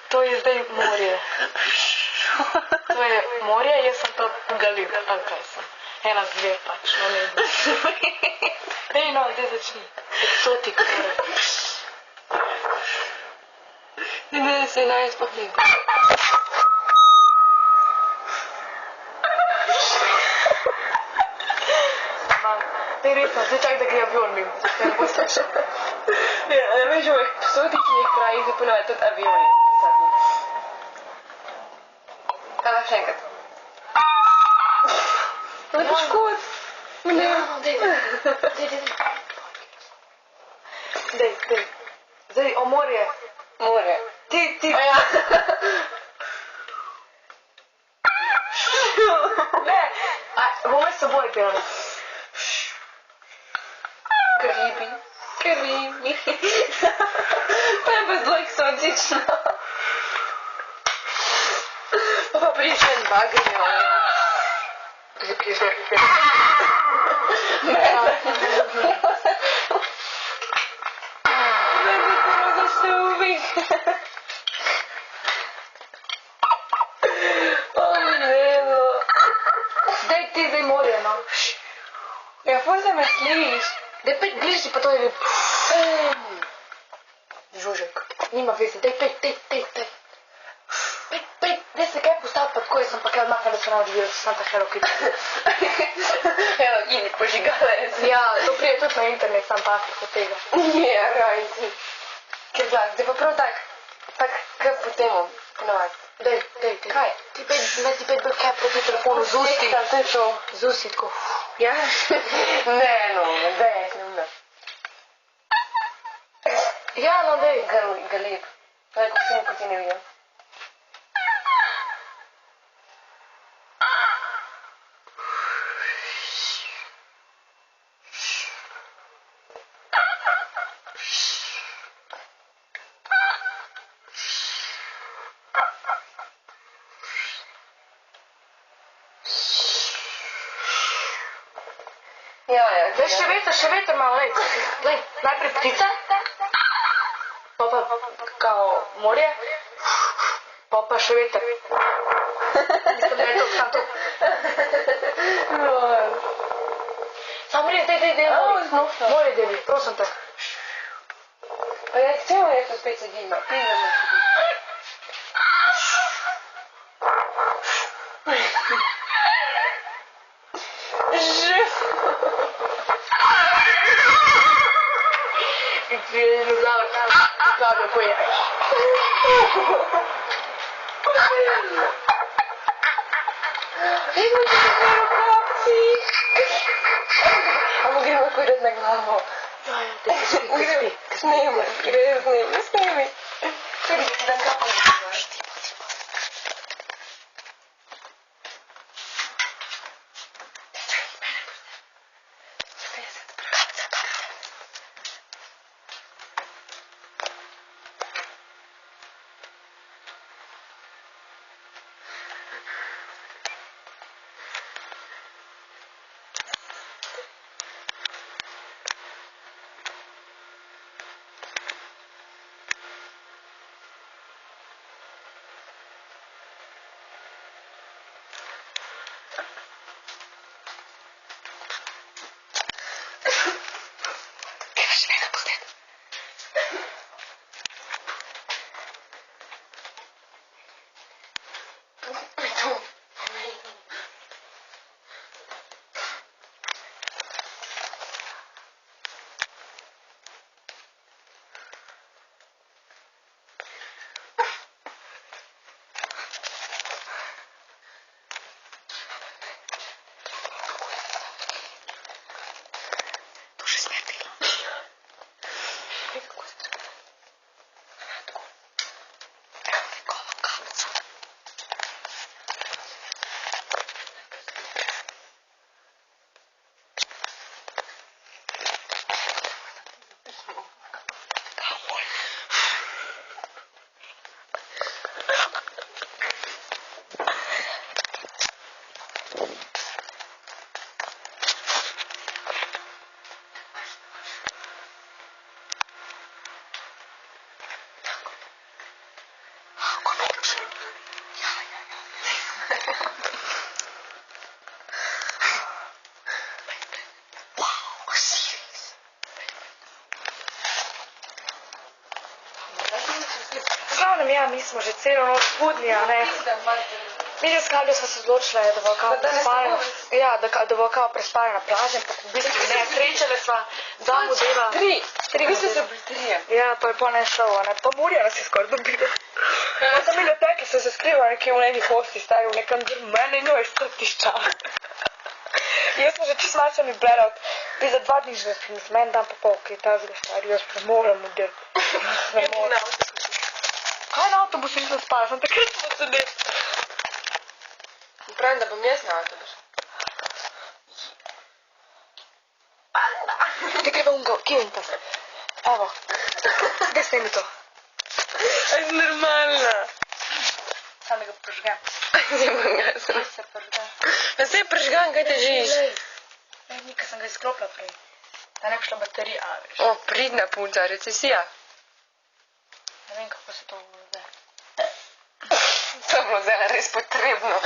To je zdaj morje. To je morje, jaz sem to galil, ali kaj sem. Ena z dve pač, no ne bi. Dej no, dej začni. Eksotik, torej. Ne, se naj spomnim. Dej resno, zdaj čak, da gre avion mimo. Ne bo strašno. Ne, veš, v eksotičnih krajih se ponovno tudi avioni. Kaj še enkrat? Ne poškod. Ne, dej. Dej. Zdaj, o morje. Morje. Ti. Ja. Ne, bomo s seboj delali. Karibi. To je pa zelo eksotično. Pa prišel en bagrnjo. Ne, se uvih. Dej ti zdaj morje, no. Ja, ful se me sliš. Dej pet bližji, pa to je... Žužek. Nima veze, dej pet. Dej se kaj postaviti, pa tako, jaz sem pa kaj odmakala, da se nam odvijel, sem ta Hello Kitty. Hello Kitty, požigalec. Ja, to prije tudi na internet, sam pastik od tega. Ja, rajci. Ker glas, zdaj pa prav tak, kaj po temu, ponovati. Dej. Kaj? Ti pet bil kaj proti telefonu z usti. To je to. Z usti, tako. Ja? Ne, no, dej, ne. Ja, no, dej. Galeb. To je kot ti ne vidim. Ja. Dej še veter malo, dej. Najprej ptica. Pa kao morje. Pa še veter. Mislim, da je to sam to. Sam res, dej. Morje, dej, prosim te. Pa ja, celo nešto spet sedimo. Pridemo. Dinozaur, Claudio poje. Idemo se zelo kapci. Amo gremo kurat na glavo. Snemi. Čekaj, ti dam kapo na glavo. Glavnem, ja, mi smo že celo noč budni, a ne. Mi s Kaljo smo se odločile, da bo kao prespali. Ja, da bo kao prespali na plaži, ampak v bistvu ne, srečale sva, dva modela. Tri modela. so bili trije. Ja, pa je pa ne šel, a ne, pa Murija nas je skoraj dobila. Pa so bili tekli, so se skrivali nekje v neki hosti, stari v nekem drugem, meni njo je strtišča. Jaz sem že čisto malce mi bled, bi za 2 dni že film, meni dan pa pol, ki je ta zelo stari, jaz pa moram udirati. Kaj na avtobusu nisem spala, sem takrat smo sedeli. Pravim, da bom jaz na avtobus. Ti kaj pa unga, kje je ta? Evo, gdje snemi to? Aj, normalna. Sam da ga požgem. Se požgem. Pa se je prežgan, kaj te živiš? Ne, nikaj sem ga izklopila prej. Da ne bi šla baterija, a veš. O, pridna punca, recesija. Ne vem, kako se to vode. To je bilo zdaj res potrebno.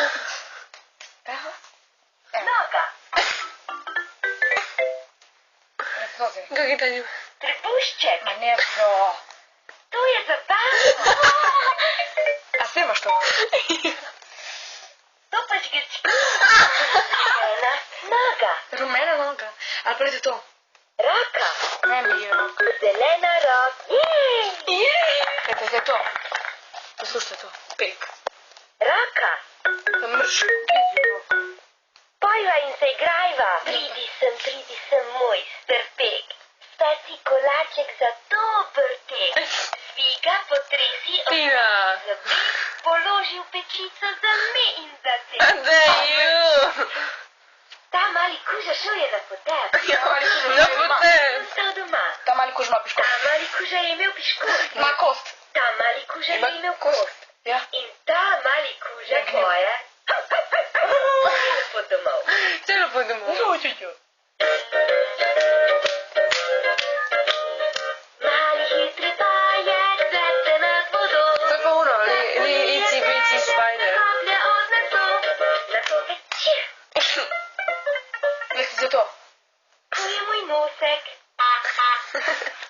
Evo. Noga. Zozi. Kako je ta njo? Trebušček, Ma ne, bro. to je za tamo. A snimaš to? To pač grčki. Ena noga, Rumena noga. Ali pa to? raka, Ne mi je roka. zelena roka. Eto, zdaj to. Poslušajte to. Pek. Raka, Mrš. Kje je roka? pojva in se igrajva. Pridi sem moj strpek. Speci kolaček za dober tek. Zviga, potresi, Tina. zobi, položi v pečico za me in za te. Adeju. Ta mali kuža šel je na potep. Na potem. Ostal doma. Ta mali kuž ima piško. Ta mali kuža je imel piškot. Ima kost. Ta mali kuža je imel kost. Ja. In ta mali kuža Ja, gnil. tvoje. Pot domov. Celo po domu. Zvučiću. Mali hitri pajek cvete nad vodo. To je pa ono, lici, bici, spider. Kaplje od meso. Na toga čir. Jesi za to? To je moj nosek.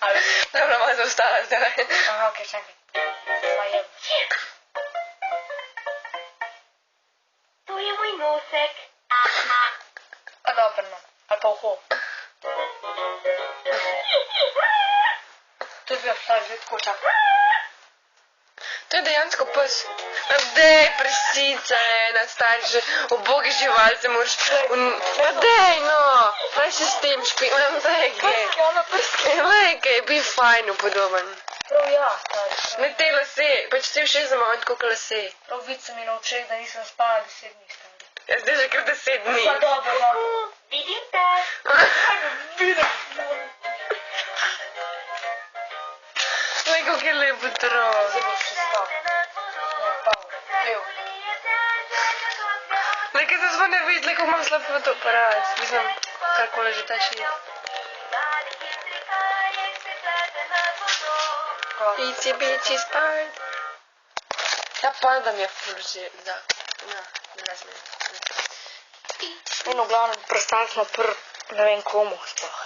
Ali? Dobro, malo se ostala zdaj. Aha, okej, čakaj. Ma je. Čir. To je moj nosek. A dobro, no. Ali pa uho. To je bil stari, zdaj tako čakaj. To je dejansko pes. Dej, presica je ena stari, že ubogi živalce moraš... Dej, no, daj se s tem špimam, dej, kaj. Prske, ona prske. Dej, kaj, bi fajn upodoben. Prav ja, stari. Ne te lase, pač te všeč za malo tako lase. Prav vid se mi na očeh, da nisem spala 10 dni, stari. Ja, zdaj že kar 10 dni. Pa dobro, no. Vidim te. Vidim. Dej, kako je lepo tro. Zdaj boš še stal. Ne, pa, lev. Nekaj se zvone vidi, kako imam slab fotoaparat. Mislim, karkoli že ta šit. Bici, bici, spajt. Ja, panda mi je ful že, da. Ja, ne sme. In v glavnem prestali smo ne vem komu sploh.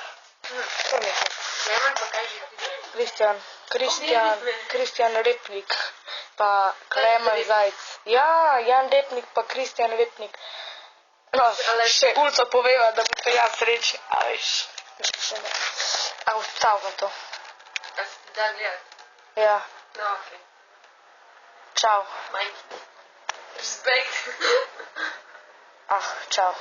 To mi je to. Nema pa kaj že. Kristjan Repnik, pa Klemen Zajc. Ja, Jan Repnik pa Kristjan Repnik. No, še Ulco poveva, da bo to jaz srečni, a veš. Še ne. A vstavljam to. A si ti da gledat? Ja, No, okej. čau. Majki. Respekt. Ah, čau.